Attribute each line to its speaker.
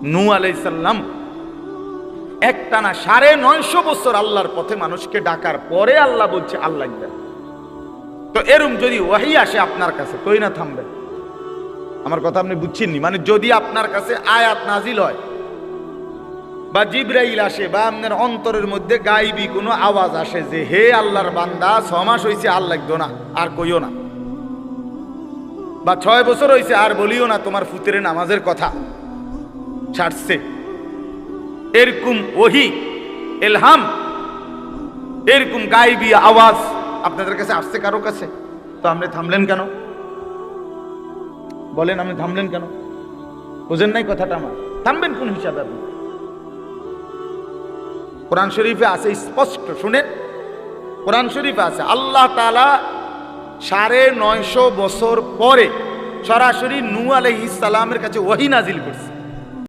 Speaker 1: নূহ আলাইহিস সালাম একটানা 950 বছর আল্লাহর পথে মানুষকে ডাকার পরে আল্লাহ বলছে আল্লাহ দেন। তো এরকম যদি ওয়াহি আসে আপনার কাছে, কই না থামবেন? আমার কথা আপনি বুঝছেননি? মানে যদি আপনার কাছে আয়াত নাজিল হয় বা জিবরাইল আসে বা আপনার অন্তরের মধ্যে গায়বী কোনো আওয়াজ আসে যে হে আল্লাহর বান্দা 6 মাস হইছে আর লাগতো না, আর কইও না, বা 6 বছর হইছে আর বলিও না তোমার ফুতের নামাজের কথা ছাড়ছে, এরকম ওহি ইলহাম, এরকম গায়বী আওয়াজ আপনাদের কাছে আসছে কারো কাছে, তো আপনি থামলেন কেন? বলেন, আপনি থামলেন কেন? বুঝেন নাই কথাটা আমার? থামবেন কোন হিসাবে? আপনি কোরআন শরীফে আছে স্পষ্ট, শুনেন, কোরআন শরীফে আছে আল্লাহ তাআলা 950 বছর পরে সরাসরি নূহ আলাইহিস সালামের কাছে ওহী নাজিল করছে।